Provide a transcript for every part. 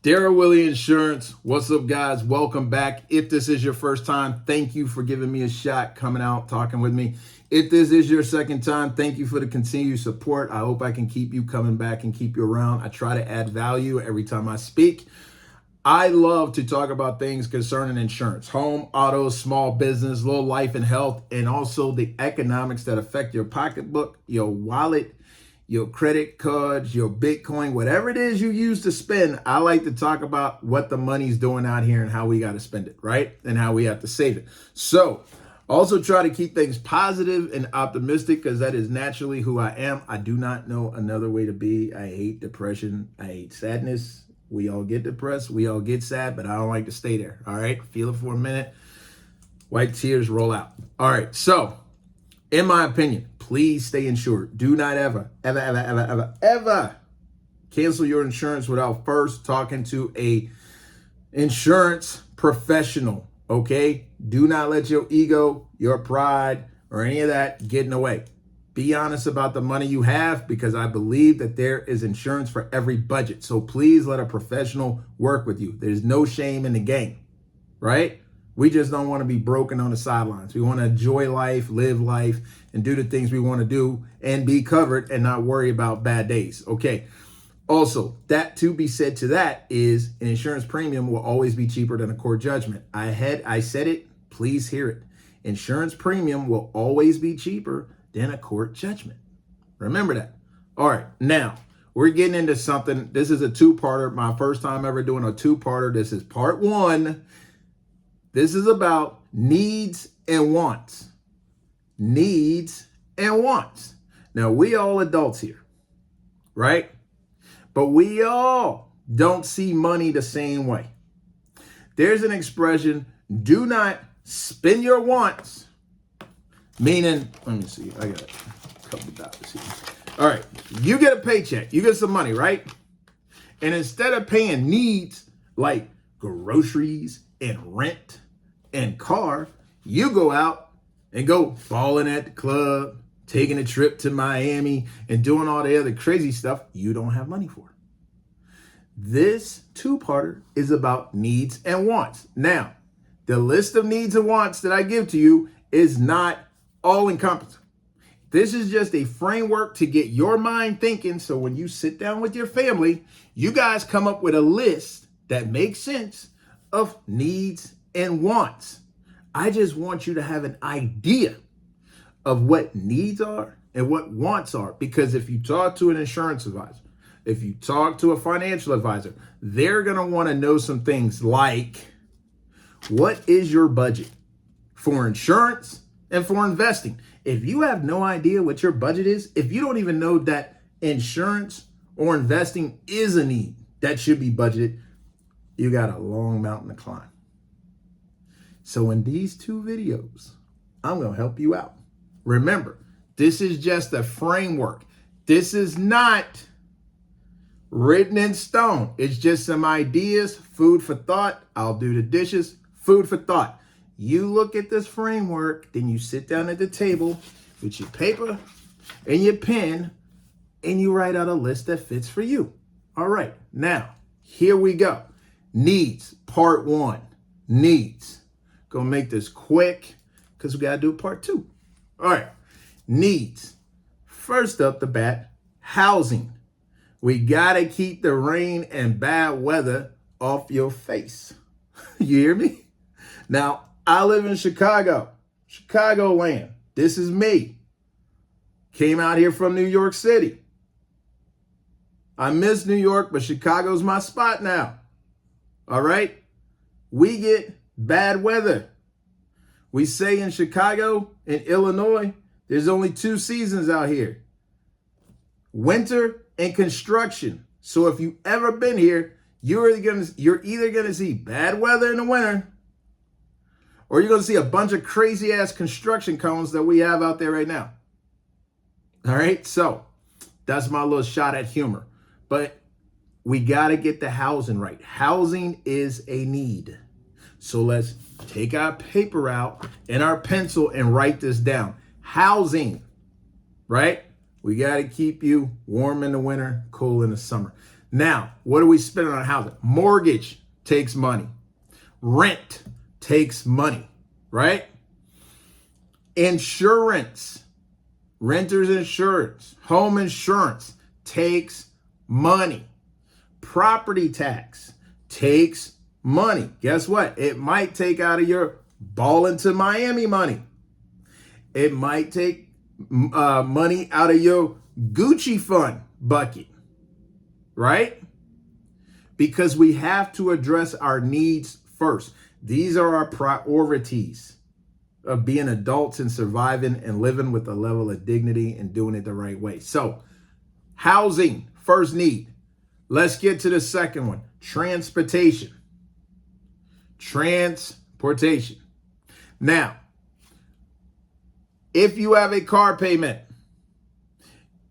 Daryl Willie Insurance. What's up, guys? Welcome back. If this is your first time, thank you for giving me a shot, coming out, talking with me. If this is your second time, thank you for the continued support. I hope I can keep you coming back and keep you around. I try to add value every time I speak. I love to talk about things concerning insurance, home, auto, small business, little life and health, and also the economics that affect your pocketbook, your wallet, your credit cards, your Bitcoin, whatever it is you use to spend. I like to talk about what the money's doing out here and how we got to spend it, right? And how we have to save it. So also try to keep things positive and optimistic because that is naturally who I am. I do not know another way to be. I hate depression. I hate sadness. We all get depressed. We all get sad, but I don't like to stay there. All right. Feel it for a minute. Wipe tears, roll out. All right. So in my opinion, please stay insured. Do not ever cancel your insurance without first talking to a insurance professional, okay? Do not let your ego, your pride, or any of that get in the way. Be honest about the money you have because I believe that there is insurance for every budget. So please let a professional work with you. There's no shame in the game, right? We just don't want to be broken on the sidelines. We want to enjoy life, live life, and do the things we want to do and be covered and not worry about bad days. Okay. Also, that to be said to that is an insurance premium will always be cheaper than a court judgment. I said it. Please hear it. Insurance premium will always be cheaper than a court judgment. Remember that. All right. Now, we're getting into something. This is a two-parter. My first time ever doing a two-parter. This is part one. This is about needs and wants. Needs and wants. Now, we all adults here, right? But we all don't see money the same way. There's an expression, do not spend your wants. Meaning, let me see, I got a couple dollars here. All right, you get a paycheck, you get some money, right? And instead of paying needs like groceries and rent and car, you go out and go balling at the club, taking a trip to Miami and doing all the other crazy stuff you don't have money for. This two-parter is about needs and wants. Now, the list of needs and wants that I give to you is not all-encompassing. This is just a framework to get your mind thinking so when you sit down with your family, you guys come up with a list that makes sense of needs and wants. I just want you to have an idea of what needs are and what wants are. Because if you talk to an insurance advisor, if you talk to a financial advisor, they're going to want to know some things like, what is your budget for insurance and for investing? If you have no idea what your budget is, if you don't even know that insurance or investing is a need that should be budgeted, you got a long mountain to climb. So in these two videos, I'm going to help you out. Remember, this is just a framework. This is not written in stone. It's just some ideas, food for thought. I'll do the dishes, food for thought. You look at this framework, then you sit down at the table with your paper and your pen, and you write out a list that fits for you. All right, now, here we go. Needs, part one, needs. Gonna make this quick because we gotta do part two. All right, needs. First up the bat, housing. We gotta keep the rain and bad weather off your face. You hear me? Now, I live in Chicago, Chicagoland. This is me. Came out here from New York City. I miss New York, but Chicago's my spot now. All right? We get bad weather. We say in Chicago, in Illinois, there's only two seasons out here. Winter and construction. So if you've ever been here, you're either gonna see bad weather in the winter, or you're gonna see a bunch of crazy ass construction cones that we have out there right now. All right, so that's my little shot at humor. But we gotta get the housing right. Housing is a need. So let's take our paper out and our pencil and write this down. Housing, right? We got to keep you warm in the winter, cool in the summer. Now, what do we spend on housing? Mortgage takes money. Rent takes money, right? Insurance, renter's insurance, home insurance takes money. Property tax takes money. Guess what? It might take out of your Ballin' to Miami money. It might take money out of your Gucci fund bucket, right? Because we have to address our needs first. These are our priorities of being adults and surviving and living with a level of dignity and doing it the right way. So, housing, first need. Let's get to the second one, transportation. Transportation. Now, if you have a car payment,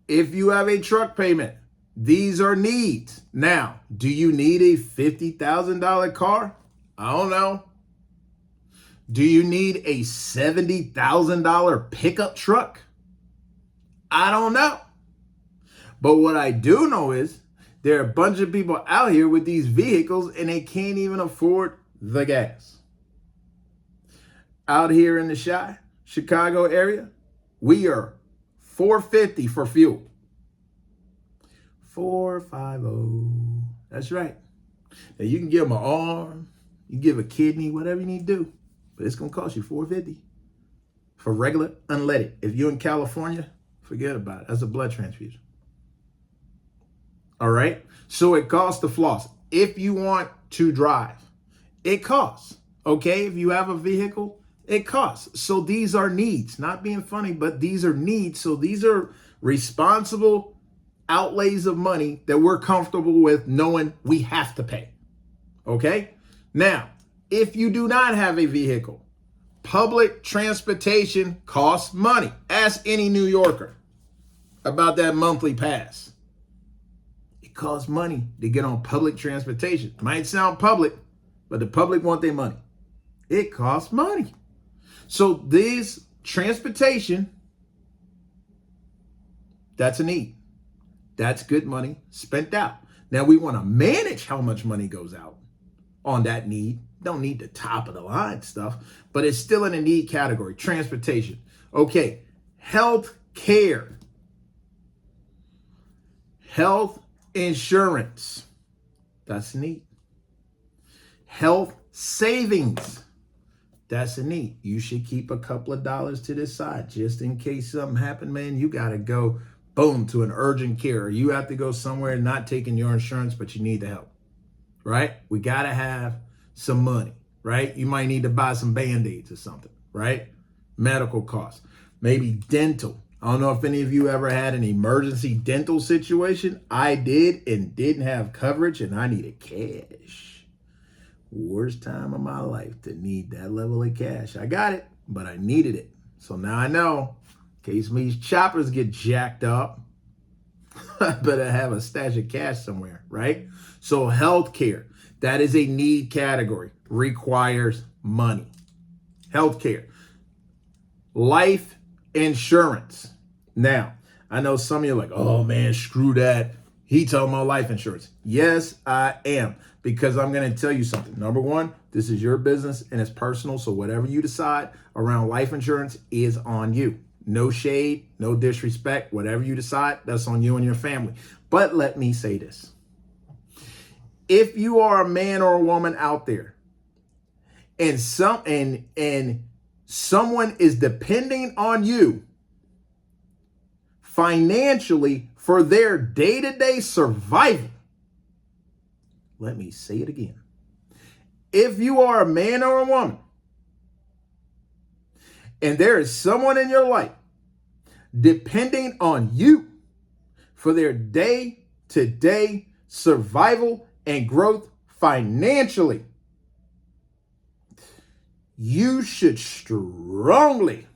if you have a truck payment, these are needs. Now, do you need a $50,000 car? I don't know. Do you need a $70,000 pickup truck? I don't know. But what I do know is there are a bunch of people out here with these vehicles and they can't even afford the gas. Out here in the Chicago area, we are $4.50 for fuel. $4.50. That's right. Now you can give them an arm, you give a kidney, whatever you need to do, but it's gonna cost you $4.50 for regular unleaded. If you're in California, forget about it. That's a blood transfusion. All right. So it costs to floss. If you want to drive, it costs. Okay. If you have a vehicle, it costs. So these are needs, not being funny, but these are needs. So these are responsible outlays of money that we're comfortable with knowing we have to pay. Okay. Now, if you do not have a vehicle, public transportation costs money. Ask any New Yorker about that monthly pass. It costs money to get on public transportation. Might sound public, but the public want their money. It costs money. So this transportation, that's a need. That's good money spent out. Now we want to manage how much money goes out on that need. Don't need the top of the line stuff, but it's still in a need category. Transportation. Okay. Health care. Health insurance. That's a need. Health savings. That's a need. You should keep a couple of dollars to the side just in case something happened, man. You got to go, boom, to an urgent care. Or you have to go somewhere not taking your insurance, but you need the help, right? We got to have some money, right? You might need to buy some Band-Aids or something, right? Medical costs, maybe dental. I don't know if any of you ever had an emergency dental situation. I did and didn't have coverage and I needed cash. Worst time of my life to need that level of cash. I got it, but I needed it. So now I know, in case these choppers get jacked up, I better have a stash of cash somewhere, right? So healthcare, that is a need category, requires money. Healthcare. Life insurance. Now, I know some of you are like, oh man, screw that. He talking about life insurance. Yes, I am. Because I'm going to tell you something. Number one, this is your business and it's personal. So whatever you decide around life insurance is on you. No shade, no disrespect. Whatever you decide, that's on you and your family. But let me say this. If you are a man or a woman out there and someone is depending on you financially for their day-to-day survival, let me say it again. If you are a man or a woman and there is someone in your life depending on you for their day-to-day survival and growth financially, you should strongly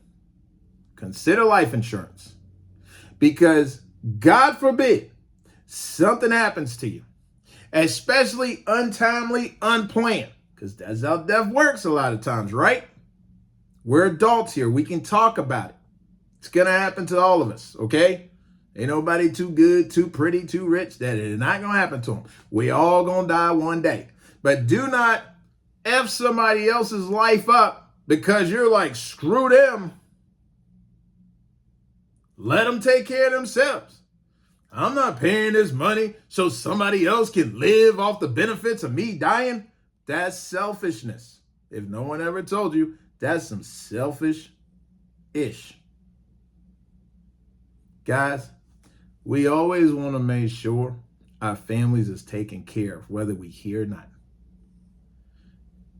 consider life insurance. Because God forbid something happens to you, especially untimely, unplanned, because that's how death works a lot of times, right? We're adults here. We can talk about it. It's going to happen to all of us, okay? Ain't nobody too good, too pretty, too rich. That is not going to happen to them. We all going to die one day. But do not F somebody else's life up because you're like, screw them. Let them take care of themselves. I'm not paying this money so somebody else can live off the benefits of me dying. That's selfishness. If no one ever told you, that's some selfish-ish. Guys, we always want to make sure our families is taken care of, whether we hear or not.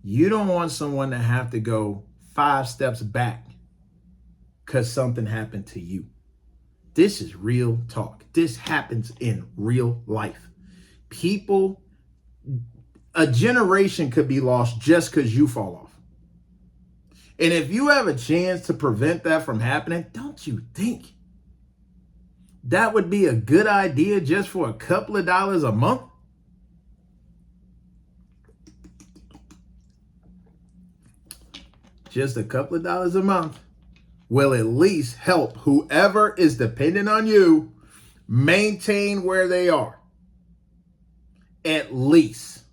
You don't want someone to have to go 5 steps back because something happened to you. This is real talk. This happens in real life. People, a generation could be lost just because you fall off. And if you have a chance to prevent that from happening, don't you think that would be a good idea just for a couple of dollars a month? Just a couple of dollars a month will at least help whoever is dependent on you maintain where they are. At least.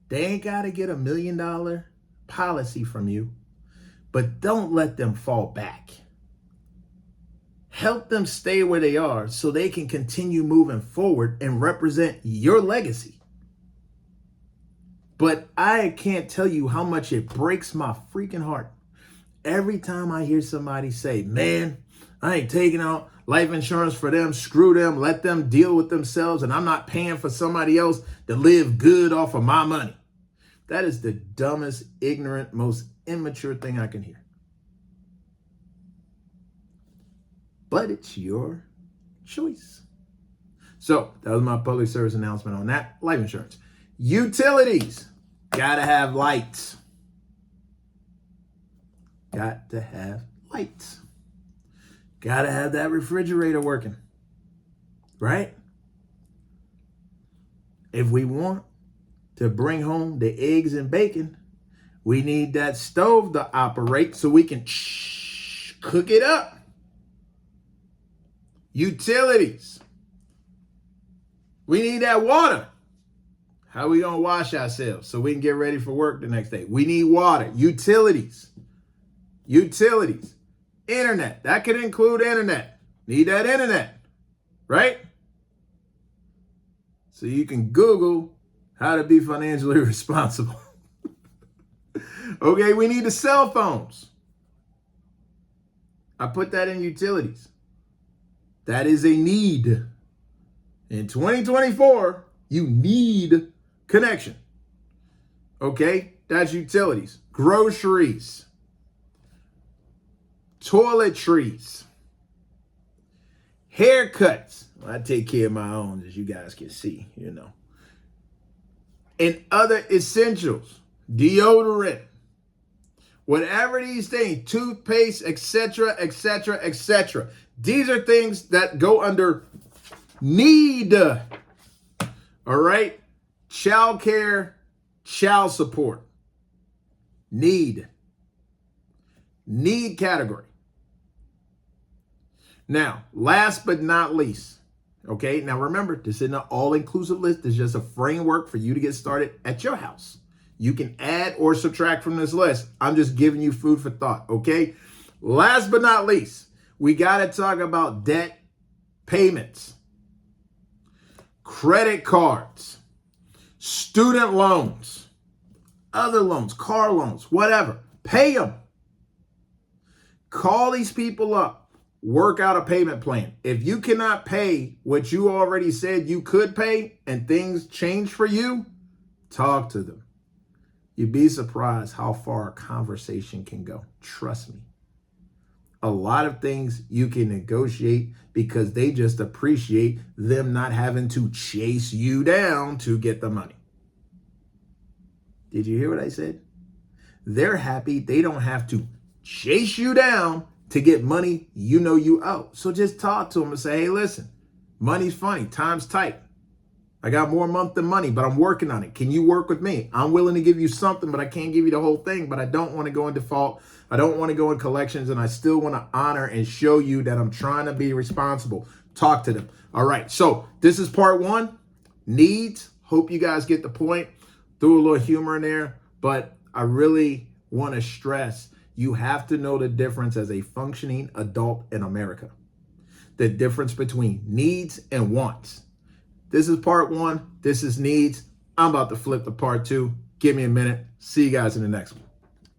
They ain't got to get $1 million policy from you, but don't let them fall back. Help them stay where they are so they can continue moving forward and represent your legacy. But I can't tell you how much it breaks my freaking heart every time I hear somebody say, man, I ain't taking out life insurance for them. Screw them. Let them deal with themselves. And I'm not paying for somebody else to live good off of my money. That is the dumbest, ignorant, most immature thing I can hear. But it's your choice. So that was my public service announcement on that. Life insurance. Utilities. Gotta have lights. Got to have lights. Gotta have that refrigerator working. Right? If we want to bring home the eggs and bacon, we need that stove to operate so we can cook it up. Utilities. We need that water. How are we going to wash ourselves so we can get ready for work the next day? We need water. Utilities. Utilities. Internet. That could include internet. Need that internet. Right? So you can Google how to be financially responsible. Okay, we need the cell phones. I put that in utilities. That is a need. In 2024, you need connection. Okay, that's utilities. Groceries. Toiletries. Haircuts. I take care of my own, as you guys can see, you know. And other essentials. Deodorant. Whatever these things, toothpaste, etc., etc., etc. These are things that go under need. All right? Child care, child support. Need. Need category. Now, last but not least, okay? Now remember, this isn't an all-inclusive list. It's just a framework for you to get started at your house. You can add or subtract from this list. I'm just giving you food for thought, okay? Last but not least, we got to talk about debt payments, credit cards, student loans, other loans, car loans, whatever. Pay them. Call these people up. Work out a payment plan. If you cannot pay what you already said you could pay and things change for you, talk to them. You'd be surprised how far a conversation can go. Trust me. A lot of things you can negotiate because they just appreciate them not having to chase you down to get the money. Did you hear what I said? They're happy they don't have to chase you down to get money you know you owe. So just talk to them and say, hey, listen, money's funny, time's tight. I got more month than money, but I'm working on it. Can you work with me? I'm willing to give you something, but I can't give you the whole thing. But I don't want to go in default. I don't want to go in collections, and I still want to honor and show you that I'm trying to be responsible. Talk to them. All right. So this is part one. Needs. Hope you guys get the point. Threw a little humor in there, but I really want to stress you have to know the difference as a functioning adult in America. The difference between needs and wants. This is part one. This is needs. I'm about to flip to part two. Give me a minute. See you guys in the next one.